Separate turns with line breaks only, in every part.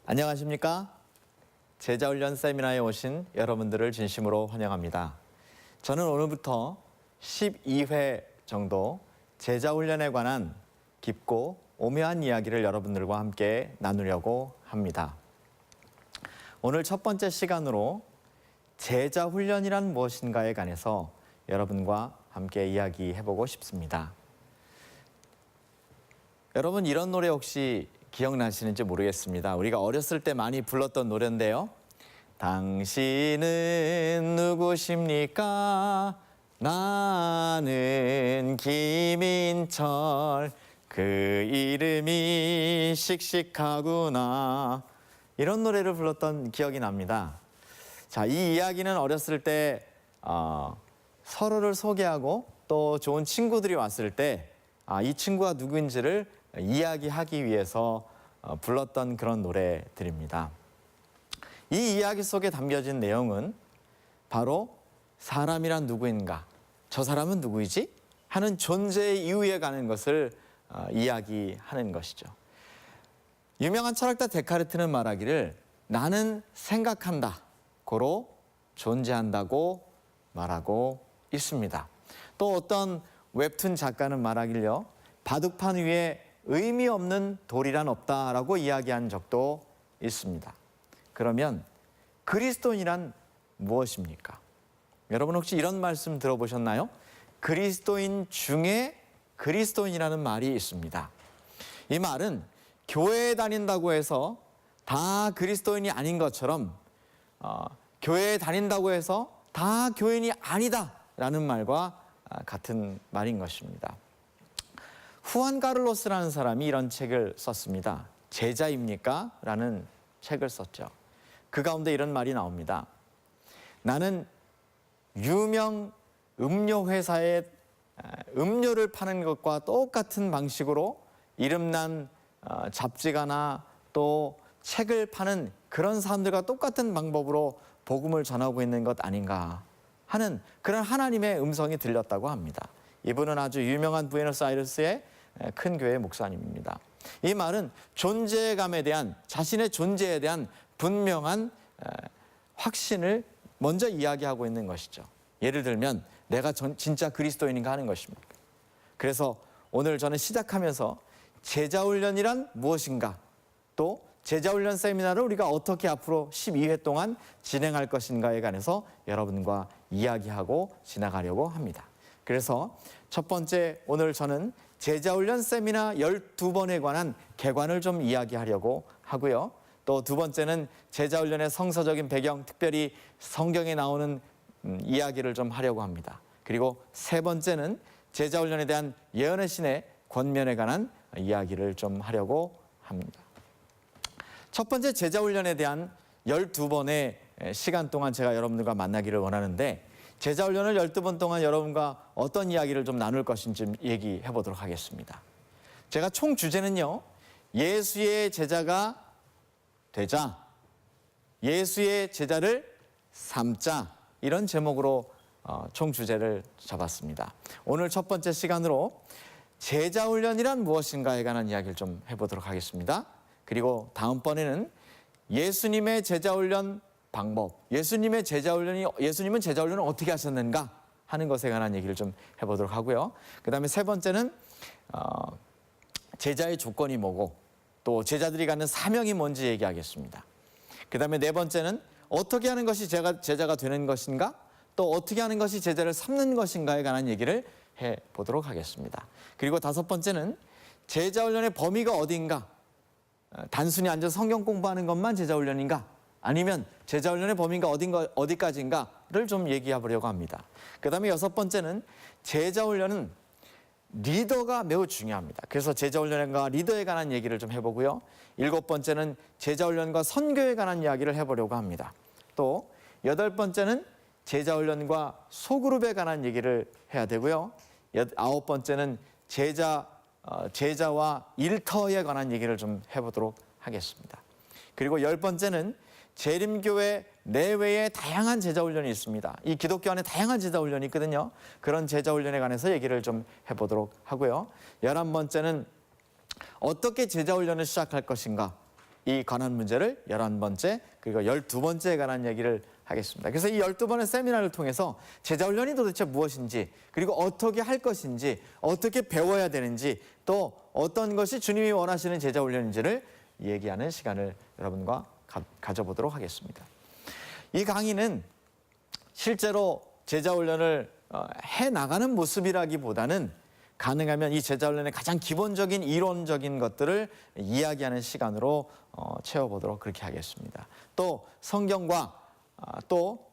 안녕하십니까? 제자훈련 세미나에 오신 여러분들을 진심으로 환영합니다. 저는 오늘부터 12회 정도 제자훈련에 관한 깊고 오묘한 이야기를 여러분들과 함께 나누려고 합니다. 오늘 첫 번째 시간으로 제자훈련이란 무엇인가에 관해서 여러분과 함께 이야기해보고 싶습니다. 여러분, 이런 노래 혹시 기억나시는지 모르겠습니다. 우리가 어렸을 때 많이 불렀던 노래인데요. 당신은 누구십니까? 나는 김인철, 그 이름이 씩씩하구나. 이런 노래를 불렀던 기억이 납니다. 자, 이 이야기는 어렸을 때 서로를 소개하고 또 좋은 친구들이 왔을 때 이 친구가 누구인지를 이야기하기 위해서 불렀던 그런 노래들입니다. 이 이야기 속에 담겨진 내용은 바로 사람이란 누구인가, 저 사람은 누구이지? 하는 존재의 이유에 가는 것을 이야기하는 것이죠. 유명한 철학자 데카르트는 말하기를 나는 생각한다, 고로 존재한다고 말하고 있습니다. 또 어떤 웹툰 작가는 말하길요, 바둑판 위에 의미 없는 돌이란 없다라고 이야기한 적도 있습니다. 그러면 그리스도인이란 무엇입니까? 여러분 혹시 이런 말씀 들어보셨나요? 그리스도인 중에 그리스도인이라는 말이 있습니다. 이 말은 교회에 다닌다고 해서 다 그리스도인이 아닌 것처럼 교회에 다닌다고 해서 다 교인이 아니다라는 말과 같은 말인 것입니다. 후안 카를로스라는 사람이 이런 책을 썼습니다. 제자입니까? 라는 책을 썼죠. 그 가운데 이런 말이 나옵니다. 나는 유명 음료 회사에 음료를 파는 것과 똑같은 방식으로 이름난 잡지가나 또 책을 파는 그런 사람들과 똑같은 방법으로 복음을 전하고 있는 것 아닌가 하는 그런 하나님의 음성이 들렸다고 합니다. 이분은 아주 유명한 부에노스아이레스의 큰 교회 목사님입니다. 이 말은 존재감에 대한, 자신의 존재에 대한 분명한 확신을 먼저 이야기하고 있는 것이죠. 예를 들면 내가 진짜 그리스도인인가 하는 것입니다. 그래서 오늘 저는 시작하면서 제자훈련이란 무엇인가, 또 제자훈련 세미나를 우리가 어떻게 앞으로 12회 동안 진행할 것인가에 관해서 여러분과 이야기하고 지나가려고 합니다. 그래서 첫 번째, 오늘 저는 제자훈련 세미나 12번에 관한 개관을 좀 이야기하려고 하고요. 또 두 번째는 제자훈련의 성서적인 배경, 특별히 성경에 나오는 이야기를 좀 하려고 합니다. 그리고 세 번째는 제자훈련에 대한 예언의 신의 권면에 관한 이야기를 좀 하려고 합니다. 첫 번째, 제자훈련에 대한 12번의 시간 동안 제가 여러분들과 만나기를 원하는데, 제자훈련을 12번 동안 여러분과 어떤 이야기를 좀 나눌 것인지 얘기해 보도록 하겠습니다. 제가 총 주제는요, 예수의 제자가 되자, 예수의 제자를 삼자, 이런 제목으로 총 주제를 잡았습니다. 오늘 첫 번째 시간으로 제자훈련이란 무엇인가에 관한 이야기를 좀 해보도록 하겠습니다. 그리고 다음번에는 예수님의 제자훈련 방법, 예수님은 제자훈련을 어떻게 하셨는가 하는 것에 관한 얘기를 좀 해보도록 하고요. 그 다음에 세 번째는 제자의 조건이 뭐고 또 제자들이 갖는 사명이 뭔지 얘기하겠습니다. 그 다음에 네 번째는 어떻게 하는 것이 제자가 되는 것인가, 또 어떻게 하는 것이 제자를 삼는 것인가에 관한 얘기를 해보도록 하겠습니다. 그리고 다섯 번째는 제자훈련의 범위가 어디인가, 단순히 앉아서 성경 공부하는 것만 제자훈련인가, 아니면 제자훈련의 범위가 어디까지인가를 좀 얘기해 보려고 합니다. 그 다음에 여섯 번째는 제자훈련은 리더가 매우 중요합니다. 그래서 제자훈련과 리더에 관한 얘기를 좀 해보고요. 일곱 번째는 제자훈련과 선교에 관한 이야기를 해보려고 합니다. 또 여덟 번째는 제자훈련과 소그룹에 관한 얘기를 해야 되고요. 아홉 번째는 제자와 일터에 관한 얘기를 좀 해보도록 하겠습니다. 그리고 열 번째는 재림교회 내외에 다양한 제자훈련이 있습니다. 이 기독교 안에 다양한 제자훈련이 있거든요. 그런 제자훈련에 관해서 얘기를 좀 해보도록 하고요. 11번째는 어떻게 제자훈련을 시작할 것인가, 이 관한 문제를 11번째 그리고 12번째에 관한 얘기를 하겠습니다. 그래서 이 12번의 세미나를 통해서 제자훈련이 도대체 무엇인지, 그리고 어떻게 할 것인지, 어떻게 배워야 되는지, 또 어떤 것이 주님이 원하시는 제자훈련인지를 얘기하는 시간을 여러분과 가져보도록 하겠습니다. 이 강의는 실제로 제자훈련을 해나가는 모습이라기보다는 가능하면 이 제자훈련의 가장 기본적인 이론적인 것들을 이야기하는 시간으로 채워보도록 그렇게 하겠습니다. 또 성경과 또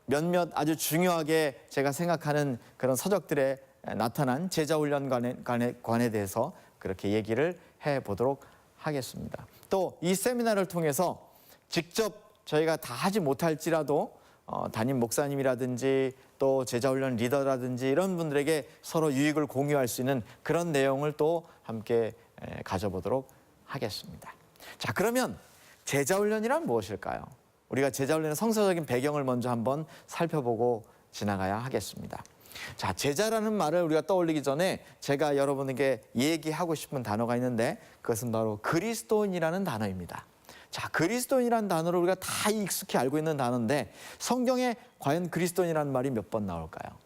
몇몇 아주 중요하게 제가 생각하는 그런 서적들에 나타난 제자훈련관에 대해서 그렇게 얘기를 해보도록 하겠습니다. 또 이 세미나를 통해서 직접 저희가 다 하지 못할지라도 담임 목사님이라든지 또 제자훈련 리더라든지 이런 분들에게 서로 유익을 공유할 수 있는 그런 내용을 또 함께 가져보도록 하겠습니다. 자, 그러면 제자훈련이란 무엇일까요? 우리가 제자훈련의 성서적인 배경을 먼저 한번 살펴보고 지나가야 하겠습니다. 자, 제자라는 말을 우리가 떠올리기 전에 제가 여러분에게 얘기하고 싶은 단어가 있는데 그것은 바로 그리스도인이라는 단어입니다. 자, 그리스도인이라는 단어를 우리가 다 익숙히 알고 있는 단어인데 성경에 과연 그리스도인이라는 말이 몇 번 나올까요?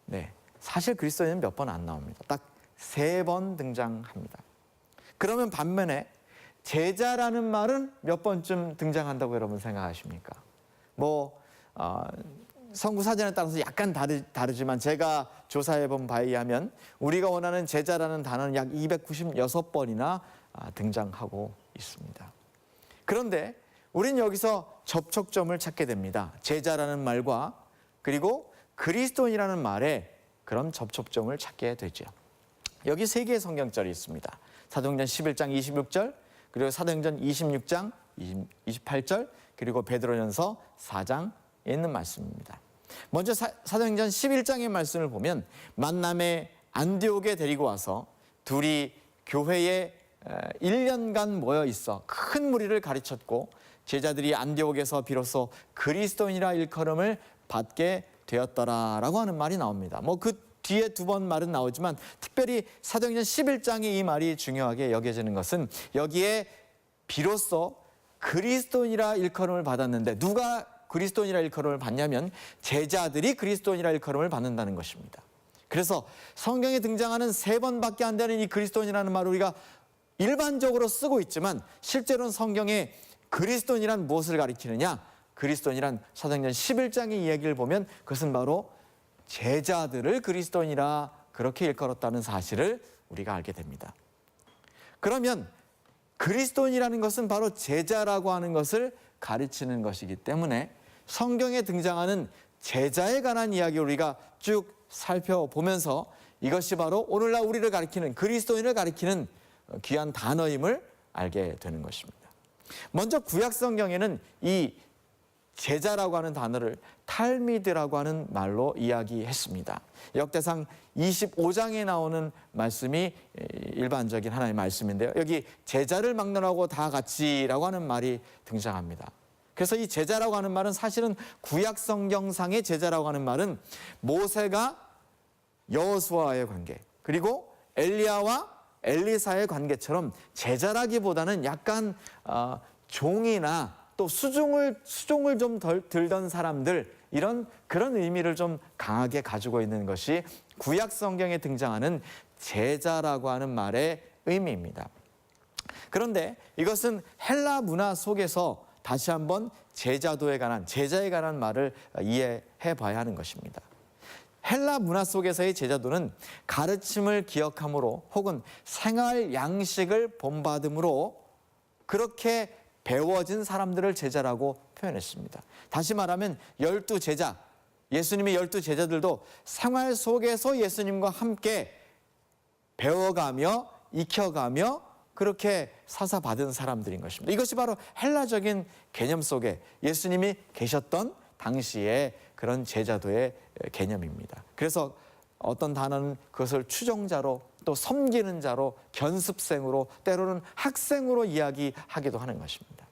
네, 사실 그리스도인은 몇 번 안 나옵니다. 딱 3번 등장합니다. 그러면 반면에 제자라는 말은 몇 번쯤 등장한다고 여러분 생각하십니까? 성구 사전에 따라서 약간 다르지만 제가 조사해본 바에 의하면 우리가 원하는 제자라는 단어는 약 296번이나 등장하고 있습니다. 그런데 우린 여기서 접촉점을 찾게 됩니다. 제자라는 말과 그리고 그리스도인이라는 말에 그런 접촉점을 찾게 되죠. 여기 3개의 성경절이 있습니다. 사도행전 11장 26절, 그리고 사도행전 26장 28절, 그리고 베드로전서 4장에 있는 말씀입니다. 먼저 사도행전 11장의 말씀을 보면 만남에 안디옥에 데리고 와서 둘이 교회에 1년간 모여 있어 큰 무리를 가르쳤고 제자들이 안디옥에서 비로소 그리스도인이라 일컬음을 받게 되었더라라고 하는 말이 나옵니다. 그 뒤에 2번 말은 나오지만 특별히 사도행전 11장의 이 말이 중요하게 여겨지는 것은 여기에 비로소 그리스도인이라 일컬음을 받았는데 누가 그리스도인이라 일컬음을 받냐면 제자들이 그리스도인이라 일컬음을 받는다는 것입니다. 그래서 성경에 등장하는 3번밖에 안 되는 이 그리스도인이라는 말을 우리가 일반적으로 쓰고 있지만 실제로는 성경에 그리스도인이란 무엇을 가리키느냐? 그리스도인이란 사도행전 11장의 이야기를 보면 그것은 바로 제자들을 그리스도인이라 그렇게 일컬었다는 사실을 우리가 알게 됩니다. 그러면 그리스도인이라는 것은 바로 제자라고 하는 것을 가르치는 것이기 때문에 성경에 등장하는 제자에 관한 이야기를 우리가 쭉 살펴보면서 이것이 바로 오늘날 우리를 가리키는 그리스도인을 가리키는 귀한 단어임을 알게 되는 것입니다. 먼저 구약 성경에는 이 제자라고 하는 단어를 탈미드라고 하는 말로 이야기했습니다. 역대상 25장에 나오는 말씀이 일반적인 하나의 말씀인데요. 여기 제자를 막론하고 다 같이라고 하는 말이 등장합니다. 그래서 이 제자라고 하는 말은 사실은 구약 성경상의 제자라고 하는 말은 모세가 여호수아와의 관계 그리고 엘리야와 엘리사의 관계처럼 제자라기보다는 약간 종이나 또 수종을 좀 덜 들던 사람들 그런 의미를 좀 강하게 가지고 있는 것이 구약 성경에 등장하는 제자라고 하는 말의 의미입니다. 그런데 이것은 헬라 문화 속에서 다시 한번 제자에 관한 말을 이해해 봐야 하는 것입니다. 헬라 문화 속에서의 제자도는 가르침을 기억함으로 혹은 생활 양식을 본받음으로 그렇게 배워진 사람들을 제자라고 표현했습니다. 다시 말하면 12제자, 예수님의 12제자들도 생활 속에서 예수님과 함께 배워가며 익혀가며 그렇게 사사받은 사람들인 것입니다. 이것이 바로 헬라적인 개념 속에 예수님이 계셨던 당시의 그런 제자도의 개념입니다. 그래서 어떤 단어는 그것을 추종자로 또 섬기는 자로 견습생으로 때로는 학생으로 이야기하기도 하는 것입니다.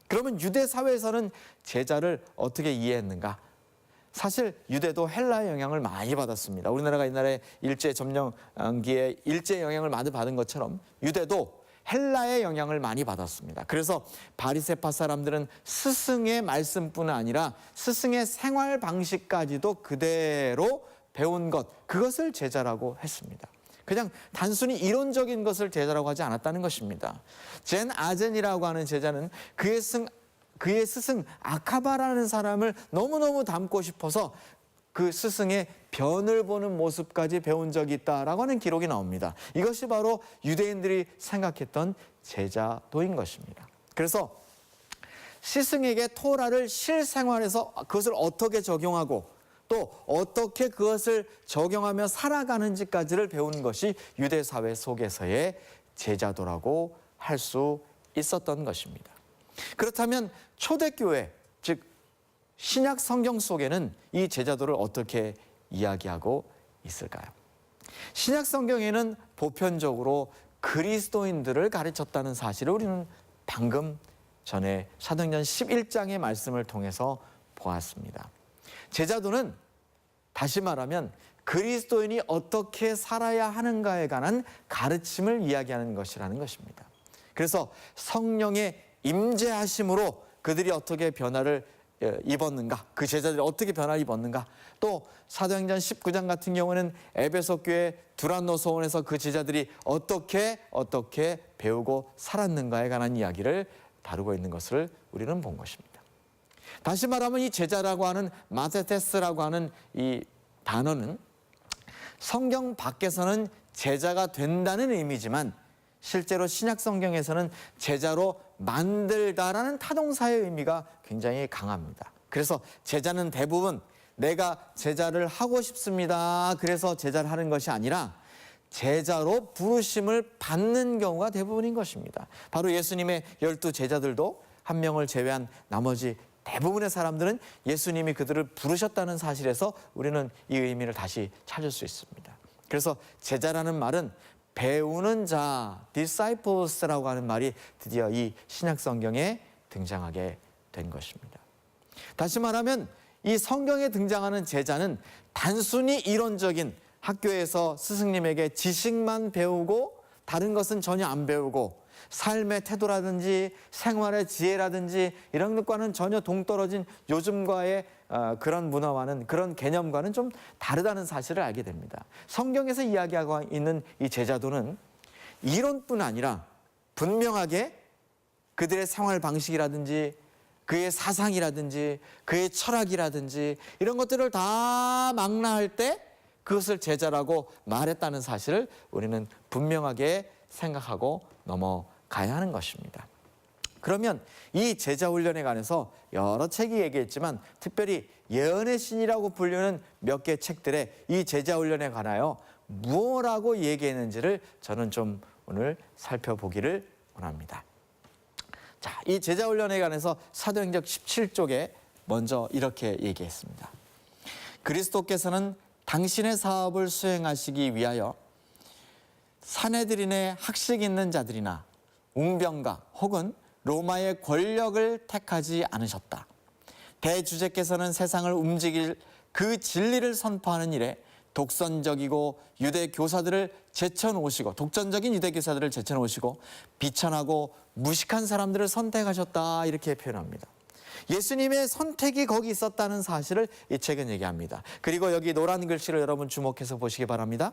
그러면 유대 사회에서는 제자를 어떻게 이해했는가? 사실 유대도 헬라의 영향을 많이 받았습니다. 우리나라가 옛날에 일제 점령기에 일제 영향을 많이 받은 것처럼 유대도 헬라의 영향을 많이 받았습니다. 그래서 바리새파 사람들은 스승의 말씀뿐 아니라 스승의 생활 방식까지도 그대로 배운 것, 그것을 제자라고 했습니다. 그냥 단순히 이론적인 것을 제자라고 하지 않았다는 것입니다. 젠 아젠이라고 하는 제자는 그의 스승 아카바라는 사람을 너무너무 닮고 싶어서 그 스승의 변을 보는 모습까지 배운 적이 있다라고 하는 기록이 나옵니다. 이것이 바로 유대인들이 생각했던 제자도인 것입니다. 그래서 스승에게 토라를 실생활에서 그것을 어떻게 적용하고 또 어떻게 그것을 적용하며 살아가는지까지를 배우는 것이 유대 사회 속에서의 제자도라고 할 수 있었던 것입니다. 그렇다면 초대교회, 즉 신약 성경 속에는 이 제자도를 어떻게 이야기하고 있을까요? 신약 성경에는 보편적으로 그리스도인들을 가르쳤다는 사실을 우리는 방금 전에 사도행전 11장의 말씀을 통해서 보았습니다. 제자도는 다시 말하면 그리스도인이 어떻게 살아야 하는가에 관한 가르침을 이야기하는 것이라는 것입니다. 그래서 성령의 임재하심으로 그들이 어떻게 변화를 입었는가, 그 제자들이 어떻게 변화를 입었는가, 또 사도행전 19장 같은 경우는 에베소 교회 두란노소원에서 그 제자들이 어떻게 배우고 살았는가에 관한 이야기를 다루고 있는 것을 우리는 본 것입니다. 다시 말하면 이 제자라고 하는 마테테스라고 하는 이 단어는 성경 밖에서는 제자가 된다는 의미지만 실제로 신약 성경에서는 제자로 만들다라는 타동사의 의미가 굉장히 강합니다. 그래서 제자는 대부분 내가 제자를 하고 싶습니다, 그래서 제자를 하는 것이 아니라 제자로 부르심을 받는 경우가 대부분인 것입니다. 바로 예수님의 12 제자들도 한 명을 제외한 나머지 대부분의 사람들은 예수님이 그들을 부르셨다는 사실에서 우리는 이 의미를 다시 찾을 수 있습니다. 그래서 제자라는 말은 배우는 자, disciples라고 하는 말이 드디어 이 신약 성경에 등장하게 된 것입니다. 다시 말하면 이 성경에 등장하는 제자는 단순히 이론적인 학교에서 스승님에게 지식만 배우고 다른 것은 전혀 안 배우고 삶의 태도라든지 생활의 지혜라든지 이런 것과는 전혀 동떨어진 요즘과의 그런 문화와는, 그런 개념과는 좀 다르다는 사실을 알게 됩니다. 성경에서 이야기하고 있는 이 제자도는 이론뿐 아니라 분명하게 그들의 생활 방식이라든지 그의 사상이라든지 그의 철학이라든지 이런 것들을 다 망라할 때 그것을 제자라고 말했다는 사실을 우리는 분명하게 생각하고 넘어가야 하는 것입니다. 그러면 이 제자 훈련에 관해서 여러 책이 얘기했지만 특별히 예언의 신이라고 불리는 몇 개 책들에 이 제자 훈련에 관하여 무엇라고 얘기했는지를 저는 좀 오늘 살펴보기를 원합니다. 자, 이 제자 훈련에 관해서 사도행전 17쪽에 먼저 이렇게 얘기했습니다. 그리스도께서는 당신의 사업을 수행하시기 위하여 사내들인의 학식 있는 자들이나 웅병가 혹은 로마의 권력을 택하지 않으셨다. 대주제께서는 세상을 움직일 그 진리를 선포하는 일에 독선적인 유대 교사들을 제쳐놓으시고 비천하고 무식한 사람들을 선택하셨다, 이렇게 표현합니다. 예수님의 선택이 거기 있었다는 사실을 이 책은 얘기합니다. 그리고 여기 노란 글씨를 여러분 주목해서 보시기 바랍니다.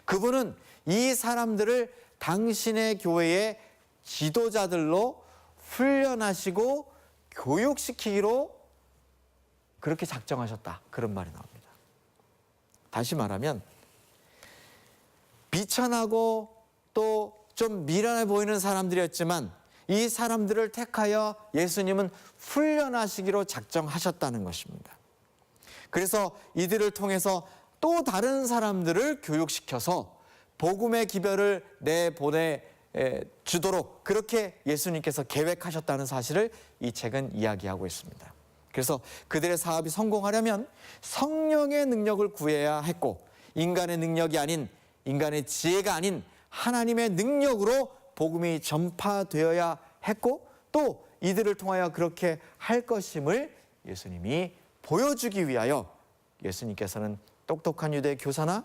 그분은 이 사람들을 당신의 교회의 지도자들로 훈련하시고 교육시키기로 그렇게 작정하셨다, 그런 말이 나옵니다. 다시 말하면 비천하고 또 좀 미련해 보이는 사람들이었지만 이 사람들을 택하여 예수님은 훈련하시기로 작정하셨다는 것입니다. 그래서 이들을 통해서 또 다른 사람들을 교육시켜서 복음의 기별을 내보내 주도록 그렇게 예수님께서 계획하셨다는 사실을 이 책은 이야기하고 있습니다. 그래서 그들의 사업이 성공하려면 성령의 능력을 구해야 했고 인간의 능력이 아닌, 인간의 지혜가 아닌 하나님의 능력으로 복음이 전파되어야 했고 또 이들을 통하여 그렇게 할 것임을 예수님이 보여주기 위하여 예수님께서는 똑똑한 유대 교사나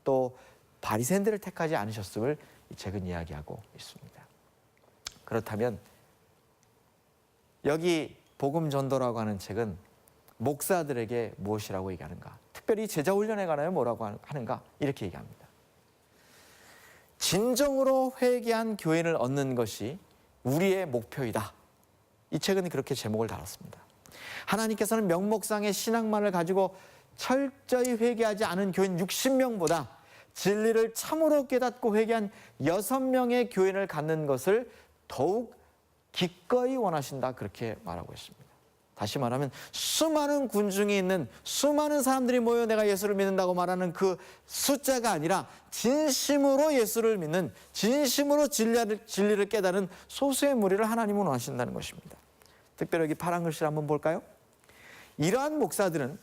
또 바리새인들을 택하지 않으셨음을 이 책은 이야기하고 있습니다. 그렇다면 여기 복음 전도라고 하는 책은 목사들에게 무엇이라고 얘기하는가? 특별히 제자 훈련에 관하여 뭐라고 하는가? 이렇게 얘기합니다. 진정으로 회개한 교인을 얻는 것이 우리의 목표이다. 이 책은 그렇게 제목을 달았습니다. 하나님께서는 명목상의 신앙만을 가지고 철저히 회개하지 않은 교인 60명보다 진리를 참으로 깨닫고 회개한 6명의 교인을 갖는 것을 더욱 기꺼이 원하신다, 그렇게 말하고 있습니다. 다시 말하면 수많은 군중이 있는 수많은 사람들이 모여 내가 예수를 믿는다고 말하는 그 숫자가 아니라 진심으로 예수를 믿는, 진심으로 진리를 깨달은 소수의 무리를 하나님은 원하신다는 것입니다. 특별히 여기 파란 글씨를 한번 볼까요? 이러한 목사들은,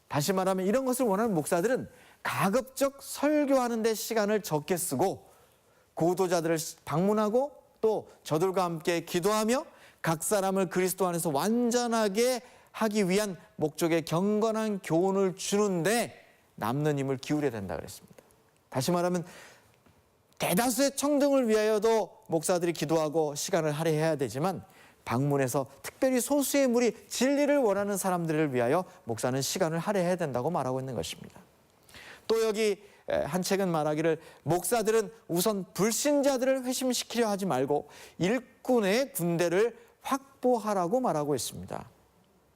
다시 말하면 이런 것을 원하는 목사들은 가급적 설교하는 데 시간을 적게 쓰고 고도자들을 방문하고 또 저들과 함께 기도하며 각 사람을 그리스도 안에서 완전하게 하기 위한 목적의 경건한 교훈을 주는데 남는 힘을 기울여야 된다 그랬습니다. 다시 말하면 대다수의 청중을 위하여도 목사들이 기도하고 시간을 할애해야 되지만 방문해서 특별히 소수의 무리, 진리를 원하는 사람들을 위하여 목사는 시간을 할애해야 된다고 말하고 있는 것입니다. 또 여기 한 책은 말하기를 목사들은 우선 불신자들을 회심시키려 하지 말고 일꾼의 군대를 확보하라고 말하고 있습니다.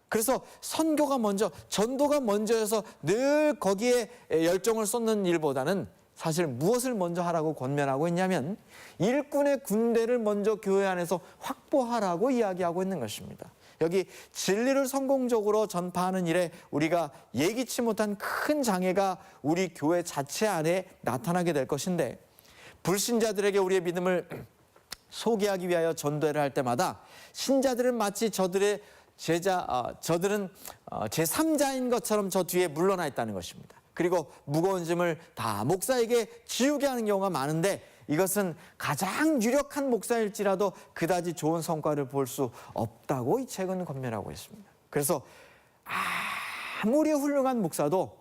그래서 선교가 먼저, 전도가 먼저여서 늘 거기에 열정을 쏟는 일보다는 사실 무엇을 먼저 하라고 권면하고 있냐면 일꾼의 군대를 먼저 교회 안에서 확보하라고 이야기하고 있는 것입니다. 여기 진리를 성공적으로 전파하는 일에 우리가 예기치 못한 큰 장애가 우리 교회 자체 안에 나타나게 될 것인데, 불신자들에게 우리의 믿음을 소개하기 위하여 전도회를 할 때마다 신자들은 마치 저들은 제3자인 것처럼 저 뒤에 물러나 있다는 것입니다. 그리고 무거운 짐을 다 목사에게 지우게 하는 경우가 많은데, 이것은 가장 유력한 목사일지라도 그다지 좋은 성과를 볼 수 없다고 이 책은 권면하고 있습니다. 그래서 아무리 훌륭한 목사도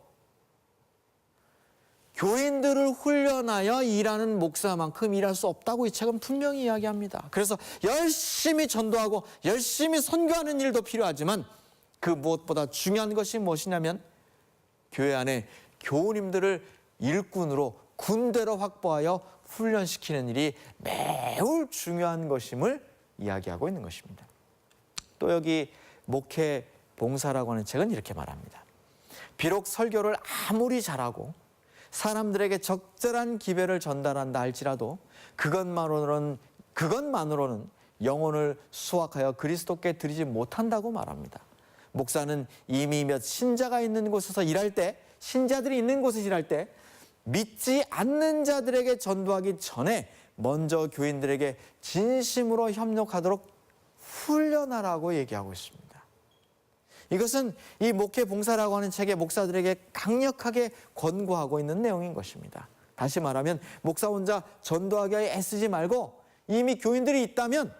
교인들을 훈련하여 일하는 목사만큼 일할 수 없다고 이 책은 분명히 이야기합니다. 그래서 열심히 전도하고 열심히 선교하는 일도 필요하지만 그 무엇보다 중요한 것이 무엇이냐면 교회 안에 교우님들을 일꾼으로, 군대로 확보하여 훈련시키는 일이 매우 중요한 것임을 이야기하고 있는 것입니다. 또 여기 목회 봉사라고 하는 책은 이렇게 말합니다. 비록 설교를 아무리 잘하고 사람들에게 적절한 기별을 전달한다 할지라도 그것만으로는 영혼을 수확하여 그리스도께 드리지 못한다고 말합니다. 목사는 이미 몇 신자가 있는 곳에서 일할 때, 신자들이 있는 곳에서 일할 때 믿지 않는 자들에게 전도하기 전에 먼저 교인들에게 진심으로 협력하도록 훈련하라고 얘기하고 있습니다. 이것은 이 목회 봉사라고 하는 책에 목사들에게 강력하게 권고하고 있는 내용인 것입니다. 다시 말하면 목사 혼자 전도하기 위해 애쓰지 말고 이미 교인들이 있다면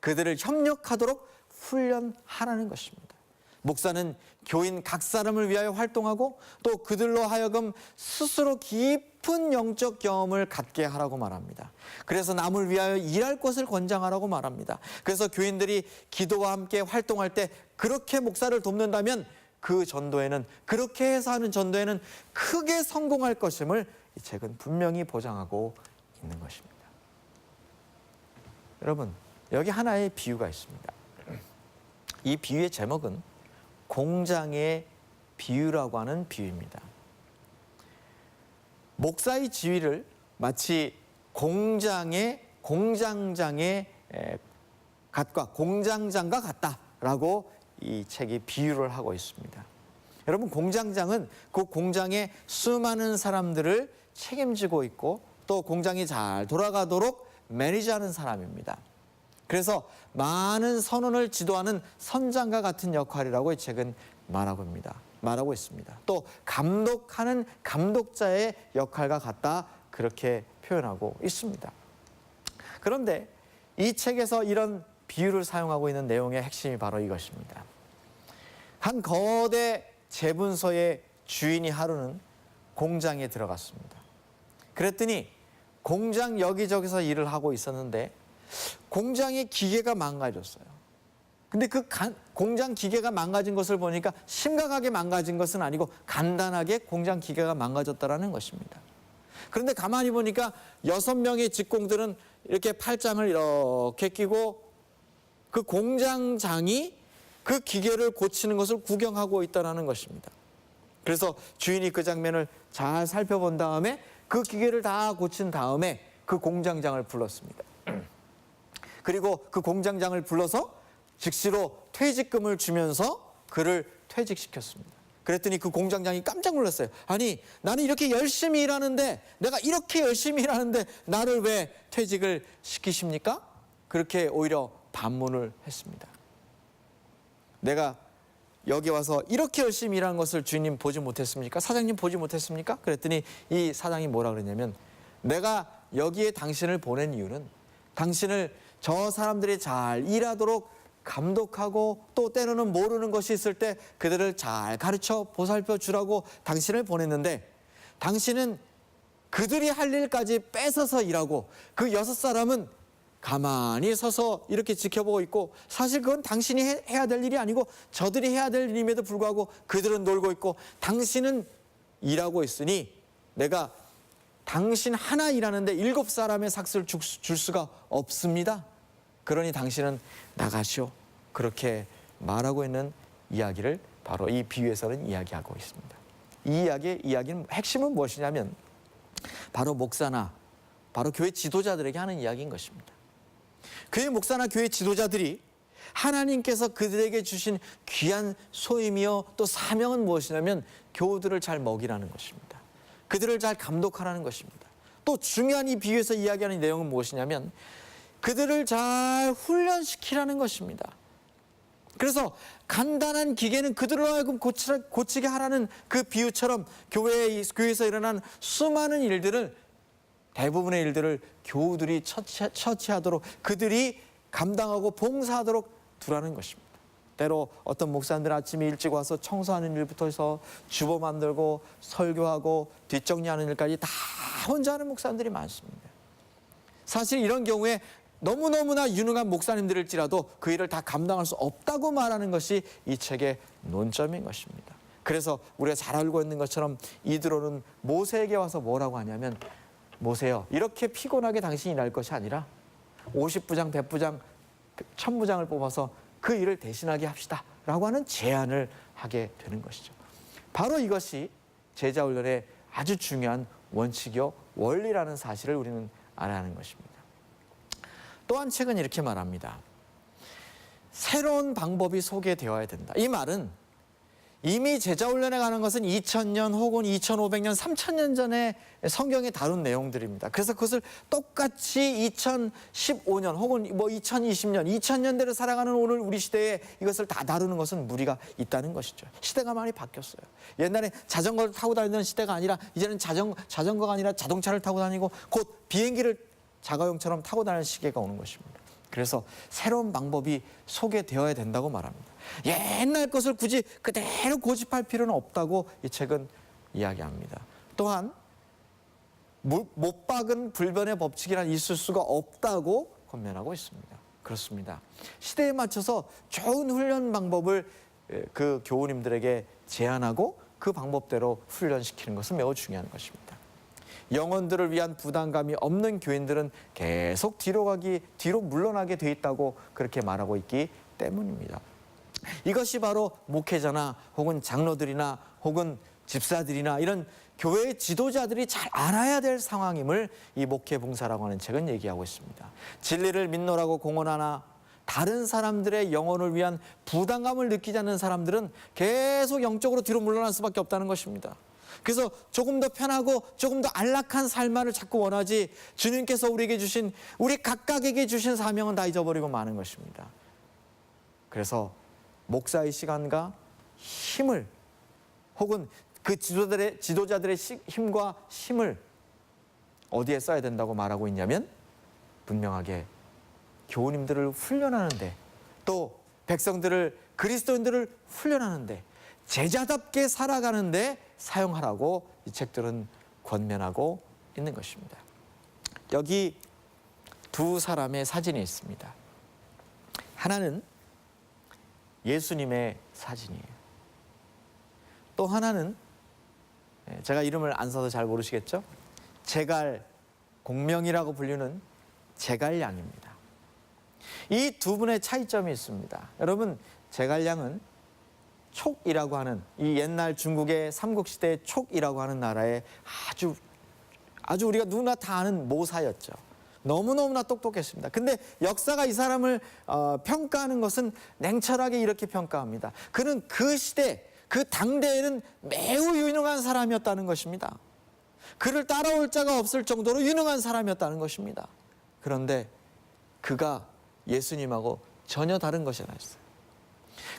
그들을 협력하도록 훈련하라는 것입니다. 목사는 교인 각 사람을 위하여 활동하고 또 그들로 하여금 스스로 깊은 영적 경험을 갖게 하라고 말합니다. 그래서 남을 위하여 일할 것을 권장하라고 말합니다. 그래서 교인들이 기도와 함께 활동할 때 그렇게 목사를 돕는다면 그 전도에는, 그렇게 해서 하는 전도에는 크게 성공할 것임을 이 책은 분명히 보장하고 있는 것입니다. 여러분, 여기 하나의 비유가 있습니다. 이 비유의 제목은 공장의 비유라고 하는 비유입니다. 목사의 지위를 마치 공장장의 공장장과 같다라고 이 책이 비유를 하고 있습니다. 여러분, 공장장은 그 공장의 수많은 사람들을 책임지고 있고 또 공장이 잘 돌아가도록 매니지하는 사람입니다. 그래서 많은 선원을 지도하는 선장과 같은 역할이라고 이 책은 말하고 있습니다. 또 감독하는 감독자의 역할과 같다, 그렇게 표현하고 있습니다. 그런데 이 책에서 이런 비유를 사용하고 있는 내용의 핵심이 바로 이것입니다. 한 거대 제분소의 주인이 하루는 공장에 들어갔습니다. 그랬더니 공장 여기저기서 일을 하고 있었는데 공장의 기계가 망가졌어요. 근데 그 공장 기계가 망가진 것을 보니까 심각하게 망가진 것은 아니고 간단하게 공장 기계가 망가졌다라는 것입니다. 그런데 가만히 보니까 6명의 직공들은 이렇게 팔짱을 이렇게 끼고 그 공장장이 그 기계를 고치는 것을 구경하고 있다는 것입니다. 그래서 주인이 그 장면을 잘 살펴본 다음에 그 기계를 다 고친 다음에 그 공장장을 불렀습니다. 그리고 그 공장장을 불러서 즉시로 퇴직금을 주면서 그를 퇴직시켰습니다. 그랬더니 그 공장장이 깜짝 놀랐어요. 아니, 나는 이렇게 열심히 일하는데, 내가 이렇게 열심히 일하는데 나를 왜 퇴직을 시키십니까? 그렇게 오히려 반문을 했습니다. 내가 여기 와서 이렇게 열심히 일하는 것을 주인님 보지 못했습니까? 사장님 보지 못했습니까? 그랬더니 이 사장이 뭐라 그랬냐면, 내가 여기에 당신을 보낸 이유는 당신을 저 사람들이 잘 일하도록 감독하고 또 때로는 모르는 것이 있을 때 그들을 잘 가르쳐 보살펴 주라고 당신을 보냈는데, 당신은 그들이 할 일까지 뺏어서 일하고 그 6사람은 가만히 서서 이렇게 지켜보고 있고, 사실 그건 당신이 해야 될 일이 아니고 저들이 해야 될 일임에도 불구하고 그들은 놀고 있고 당신은 일하고 있으니 내가 당신 하나 일하는데 7사람의 삭스를 줄 수가 없습니다. 그러니 당신은 나가시오. 그렇게 말하고 있는 이야기를 바로 이 비유에서는 이야기하고 있습니다. 이 이야기는 핵심은 무엇이냐면 바로 목사나 바로 교회 지도자들에게 하는 이야기인 것입니다. 교회 목사나 교회 지도자들이 하나님께서 그들에게 주신 귀한 소임이요 또 사명은 무엇이냐면 교우들을 잘 먹이라는 것입니다. 그들을 잘 감독하라는 것입니다. 또 중요한 이 비유에서 이야기하는 내용은 무엇이냐면 그들을 잘 훈련시키라는 것입니다. 그래서 간단한 기계는 그들로 하여금 고치게 하라는 그 비유처럼 교회에서 일어난 수많은 일들을, 대부분의 일들을 교우들이 처치하도록, 그들이 감당하고 봉사하도록 두라는 것입니다. 때로 어떤 목사님들은 아침에 일찍 와서 청소하는 일부터 해서 주보 만들고 설교하고 뒷정리하는 일까지 다 혼자 하는 목사님들이 많습니다. 사실 이런 경우에 너무너무나 유능한 목사님들일지라도 그 일을 다 감당할 수 없다고 말하는 것이 이 책의 논점인 것입니다. 그래서 우리가 잘 알고 있는 것처럼 이드로는 모세에게 와서 뭐라고 하냐면, 모세여, 이렇게 피곤하게 당신이 일할 것이 아니라 50부장, 100부장, 1000부장을 뽑아서 그 일을 대신하게 합시다 라고 하는 제안을 하게 되는 것이죠. 바로 이것이 제자훈련의 아주 중요한 원칙이요 원리라는 사실을 우리는 알아야 하는 것입니다. 또한 책은 이렇게 말합니다. 새로운 방법이 소개되어야 된다. 이 말은 이미 제자훈련에 가는 것은 2000년 혹은 2500년, 3000년 전에 성경에 다룬 내용들입니다. 그래서 그것을 똑같이 2015년 혹은 2020년, 2000년대를 살아가는 오늘 우리 시대에 이것을 다 다루는 것은 무리가 있다는 것이죠. 시대가 많이 바뀌었어요. 옛날에 자전거를 타고 다니던 시대가 아니라 이제는 자전거가 아니라 자동차를 타고 다니고 곧 비행기를 자가용처럼 타고 다니는 시기가 오는 것입니다. 그래서 새로운 방법이 소개되어야 된다고 말합니다. 옛날 것을 굳이 그대로 고집할 필요는 없다고 이 책은 이야기합니다. 또한 못 박은 불변의 법칙이란 있을 수가 없다고 권면하고 있습니다. 그렇습니다. 시대에 맞춰서 좋은 훈련 방법을 그 교우님들에게 제안하고 그 방법대로 훈련시키는 것은 매우 중요한 것입니다. 영혼들을 위한 부담감이 없는 교인들은 계속 뒤로 물러나게 돼 있다고 그렇게 말하고 있기 때문입니다. 이것이 바로 목회자나 혹은 장로들이나 혹은 집사들이나 이런 교회의 지도자들이 잘 알아야 될 상황임을 이 목회봉사라고 하는 책은 얘기하고 있습니다. 진리를 믿노라고 공언하나 다른 사람들의 영혼을 위한 부담감을 느끼지 않는 사람들은 계속 영적으로 뒤로 물러날 수밖에 없다는 것입니다. 그래서 조금 더 편하고 조금 더 안락한 삶을 자꾸 원하지, 주님께서 우리에게 주신, 우리 각각에게 주신 사명은 다 잊어버리고 마는 것입니다. 그래서 목사의 시간과 힘을 혹은 그 지도자들의 힘과 힘을 어디에 써야 된다고 말하고 있냐면 분명하게 교우님들을 훈련하는데, 또 백성들을, 그리스도인들을 훈련하는데, 제자답게 살아가는데 사용하라고 이 책들은 권면하고 있는 것입니다. 여기 두 사람의 사진이 있습니다. 하나는 예수님의 사진이에요. 또 하나는 제가 이름을 안 써서 잘 모르시겠죠? 제갈 공명이라고 불리는 제갈량입니다. 이 두 분의 차이점이 있습니다. 여러분, 제갈량은 촉이라고 하는 이 옛날 중국의 삼국시대의 촉이라고 하는 나라의 아주 우리가 누구나 다 아는 모사였죠. 너무너무나 똑똑했습니다. 근데 역사가 이 사람을 평가하는 것은 냉철하게 이렇게 평가합니다. 그는 그 시대, 그 당대에는 매우 유능한 사람이었다는 것입니다. 그를 따라올 자가 없을 정도로 유능한 사람이었다는 것입니다. 그런데 그가 예수님하고 전혀 다른 것이 하나 있어요.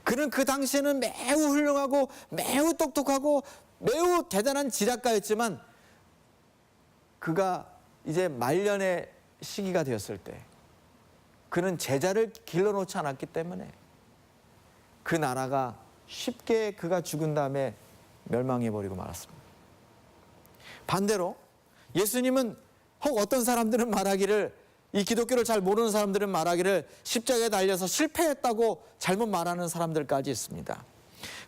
그는 그 당시에는 매우 훌륭하고 매우 똑똑하고 매우 대단한 지략가였지만 그가 이제 말년의 시기가 되었을 때 그는 제자를 길러놓지 않았기 때문에 그 나라가 쉽게 그가 죽은 다음에 멸망해버리고 말았습니다. 반대로 예수님은 혹 어떤 사람들은 말하기를, 이 기독교를 잘 모르는 사람들은 말하기를 십자가에 달려서 실패했다고 잘못 말하는 사람들까지 있습니다.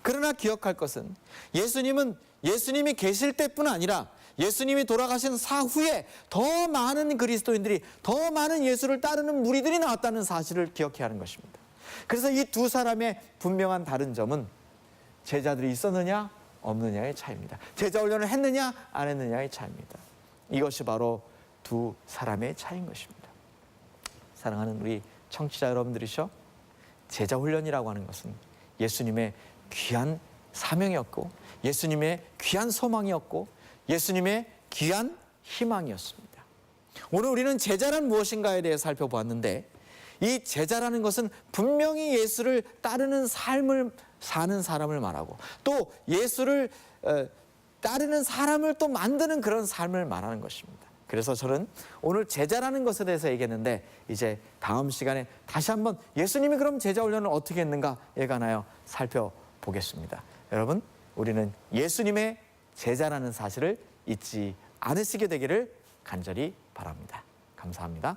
그러나 기억할 것은 예수님이 계실 때뿐 아니라 예수님이 돌아가신 사후에 더 많은 그리스도인들이, 더 많은 예수를 따르는 무리들이 나왔다는 사실을 기억해야 하는 것입니다. 그래서 이 두 사람의 분명한 다른 점은 제자들이 있었느냐 없느냐의 차이입니다. 제자 훈련을 했느냐 안 했느냐의 차이입니다. 이것이 바로 두 사람의 차이인 것입니다. 사랑하는 우리 청취자 여러분들이셔, 제자 훈련이라고 하는 것은 예수님의 귀한 사명이었고 예수님의 귀한 소망이었고 예수님의 귀한 희망이었습니다. 오늘 우리는 제자란 무엇인가에 대해 살펴보았는데, 이 제자라는 것은 분명히 예수를 따르는 삶을 사는 사람을 말하고 또 예수를 따르는 사람을 또 만드는 그런 삶을 말하는 것입니다. 그래서 저는 오늘 제자라는 것에 대해서 얘기했는데, 이제 다음 시간에 다시 한번 예수님이 그럼 제자 훈련을 어떻게 했는가에 관하여 살펴보겠습니다. 여러분, 우리는 예수님의 제자라는 사실을 잊지 않으시게 되기를 간절히 바랍니다. 감사합니다.